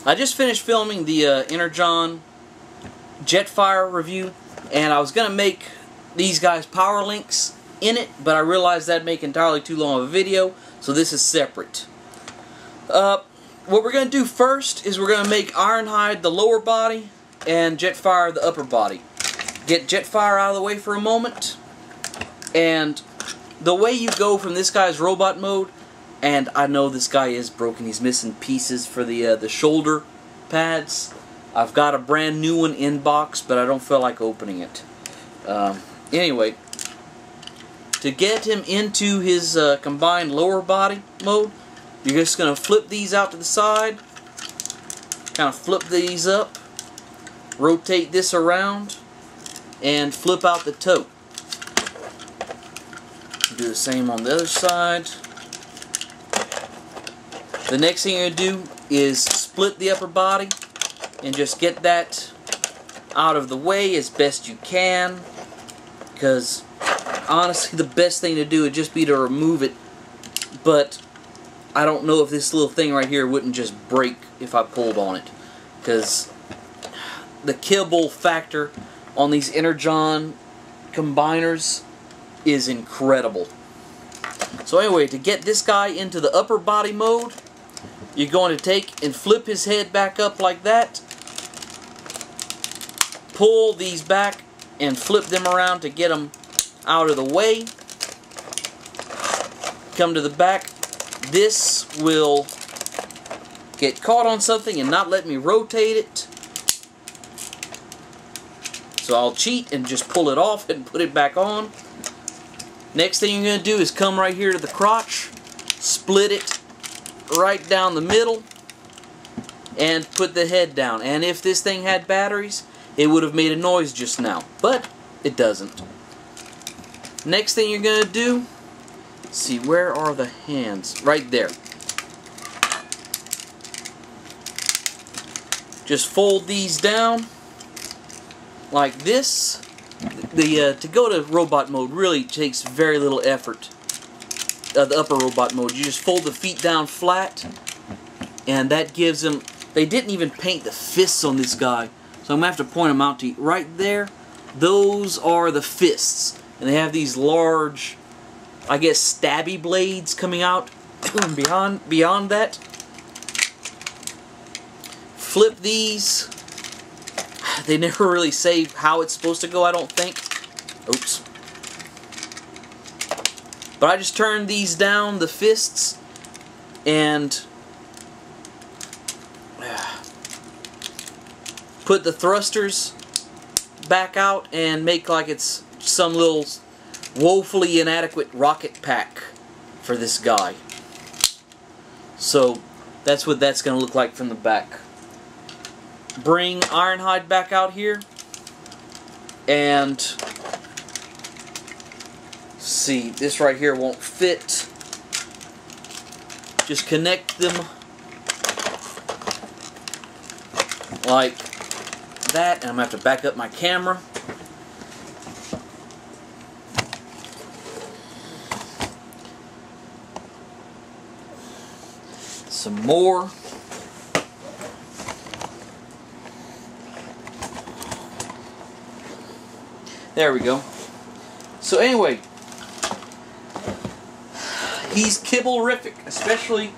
I just finished filming the Energon Jefire review, and I was going to make these guys Powerlinx in it, but I realized that'd make entirely too long of a video, so this is separate. What we're going to do first is we're going to make Ironhide the lower body and Jefire the upper body. Get Jefire out of the way for a moment, and the way you go from this guy's robot mode, and I know this guy is broken, he's missing pieces for the shoulder pads. I've got a brand new one in box, but I don't feel like opening it. Anyway, to get him into his combined lower body mode, you're just going to flip these out to the side, kind of flip these up, rotate this around, and flip out the toe. Do the same on the other side. The next thing you're going to do is split the upper body and just get that out of the way as best you can, because honestly the best thing to do would just be to remove it, but I don't know if this little thing right here wouldn't just break if I pulled on it, because the kibble factor on these Energon combiners is incredible. So anyway, to get this guy into the upper body mode, you're going to take and flip his head back up like that, pull these back and flip them around to get them out of the way, come to the back. This will get caught on something and not let me rotate it, so I'll cheat and just pull it off and put it back on. Next thing you're going to do is come right here to the crotch, split it right down the middle, and put the head down. And if this thing had batteries, it would have made a noise just now, but it doesn't. Next thing you're going to do, let's see, where are the hands? Right there. Just fold these down like this. To go to robot mode really takes very little effort. The upper robot mode, you just fold the feet down flat, and that gives them. They didn't even paint the fists on this guy, so I'm gonna have to point them out to you. Right there, those are the fists, and they have these large, I guess, stabby blades coming out beyond that. Flip these. They never really say how it's supposed to go, I don't think. Oops. But I just turn these down, the fists, and put the thrusters back out and make like it's some little woefully inadequate rocket pack for this guy. So that's what that's going to look like from the back. Bring Ironhide back out here, and see, this right here won't fit. Just connect them like that, and I'm going to have to back up my camera. Some more. There we go. So anyway, he's kibble-rific, especially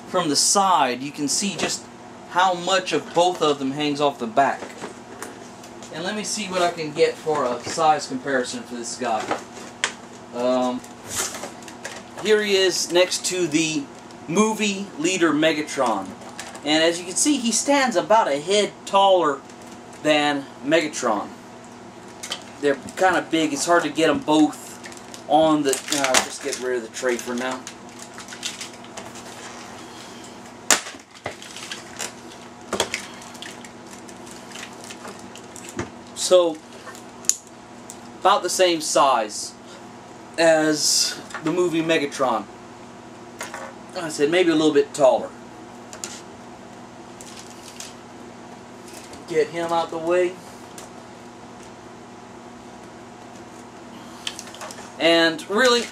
from the side. You can see just how much of both of them hangs off the back. And let me see what I can get for a size comparison for this guy. Here he is next to the movie leader Megatron. And as you can see, he stands about a head taller than Megatron. They're kind of big. It's hard to get them both on the... I'll just get rid of the tray for now. So, about the same size as the movie Megatron. I said maybe a little bit taller. Get him out the way. And really,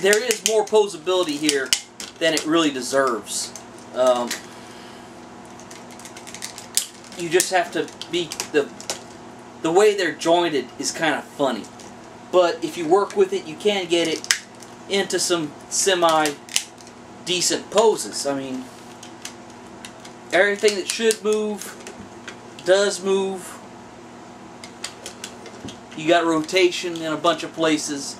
there is more posability here than it really deserves. you just have to be, the way they're jointed is kind of funny. But if you work with it, you can get it into some semi-decent poses. I mean, everything that should move does move. You got rotation in a bunch of places.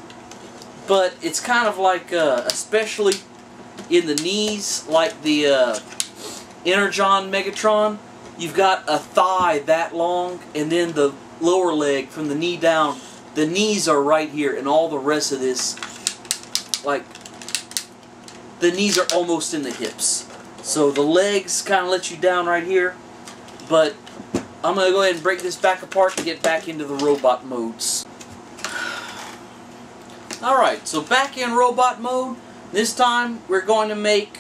But it's kind of like, especially in the knees, like the Energon Megatron, you've got a thigh that long, and then the lower leg from the knee down, the knees are right here, and all the rest of this, like, the knees are almost in the hips. So the legs kind of let you down right here, but I'm going to go ahead and break this back apart and get back into the robot modes. Alright, so back in robot mode. This time we're going to make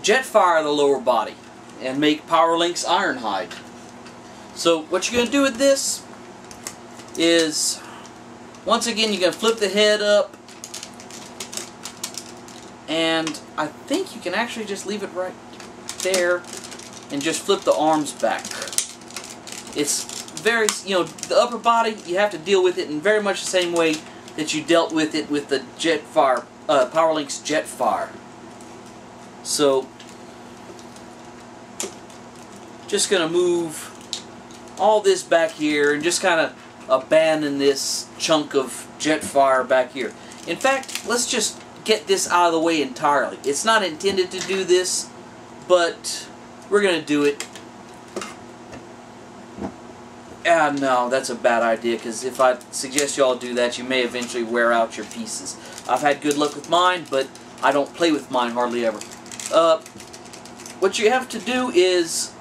Jefire the lower body and make Powerlinx Ironhide. So what you're going to do with this is, once again, you're going to flip the head up, and I think you can actually just leave it right there and just flip the arms back. It's very, you know, the upper body, you have to deal with it in very much the same way that you dealt with it with the Jefire, Powerlinx Jefire. So, just going to move all this back here and just kind of abandon this chunk of Jefire back here. In fact, let's just get this out of the way entirely. It's not intended to do this, but we're going to do it. No, that's a bad idea, because if I suggest you all do that, you may eventually wear out your pieces. I've had good luck with mine, but I don't play with mine hardly ever. What you have to do is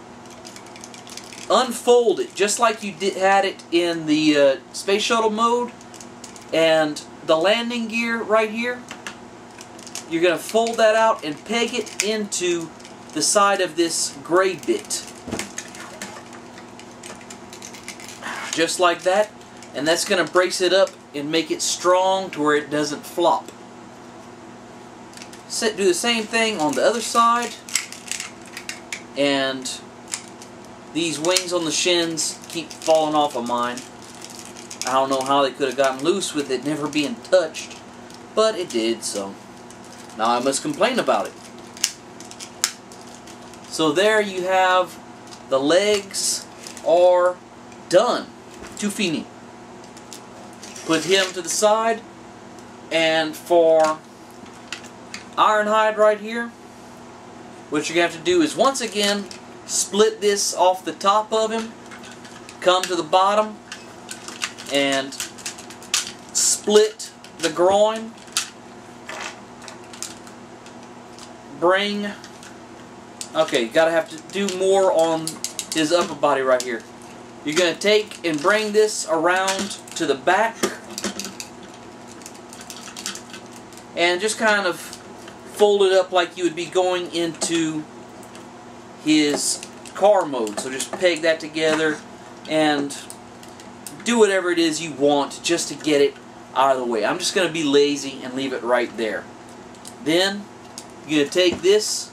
unfold it, just like you had it in the Space Shuttle mode, and the landing gear right here. You're going to fold that out and peg it into the side of this gray bit. Just like that, and that's going to brace it up and make it strong to where it doesn't flop. Do the same thing on the other side, and these wings on the shins keep falling off of mine. I don't know how they could have gotten loose with it never being touched, but it did, so now I must complain about it. So there you have, the legs are done. Too fini. Put him to the side, and for Ironhide right here, what you're going to have to do is once again split this off the top of him, come to the bottom, and split the groin, bring, okay, you gotta have to do more on his upper body right here. You're going to take and bring this around to the back and just kind of fold it up like you would be going into his car mode. So just peg that together and do whatever it is you want just to get it out of the way. I'm just going to be lazy and leave it right there. Then you're going to take this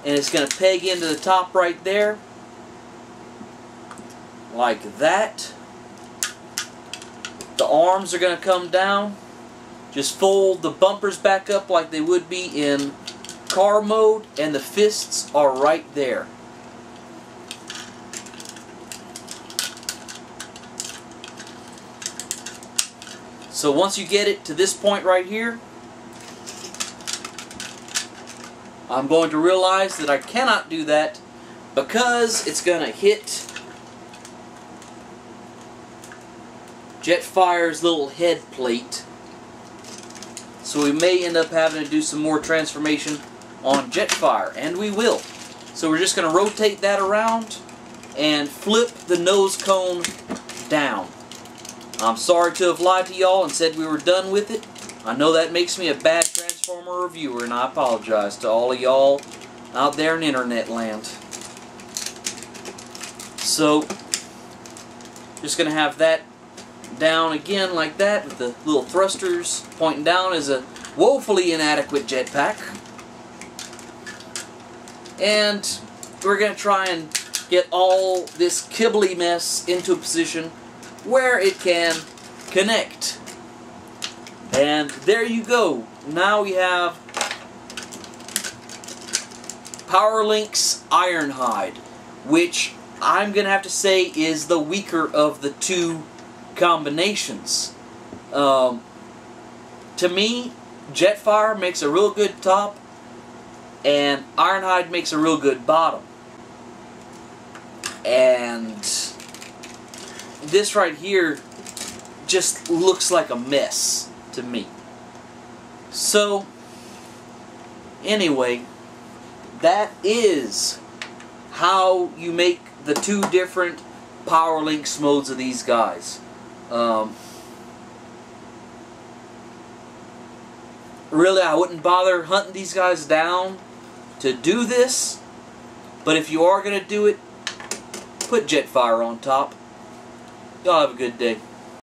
and it's going to peg into the top right there. Like that. The arms are going to come down. Just fold the bumpers back up like they would be in car mode, and the fists are right there. So once you get it to this point right here, I'm going to realize that I cannot do that because it's going to hit Jefire's little head plate. So we may end up having to do some more transformation on Jefire, and we will. So we're just going to rotate that around and flip the nose cone down. I'm sorry to have lied to y'all and said we were done with it. I know that makes me a bad Transformer reviewer, and I apologize to all of y'all out there in internet land. So, just going to have that down again like that, with the little thrusters pointing down as a woefully inadequate jetpack. And we're going to try and get all this kibbly mess into a position where it can connect. And there you go. Now we have Powerlinx Ironhide, which I'm going to have to say is the weaker of the two combinations. To me, Jefire makes a real good top, and Ironhide makes a real good bottom. And this right here just looks like a mess to me. So, anyway, that is how you make the two different Powerlinx modes of these guys. Really, I wouldn't bother hunting these guys down to do this, but if you are going to do it, put Jefire on top. Y'all have a good day.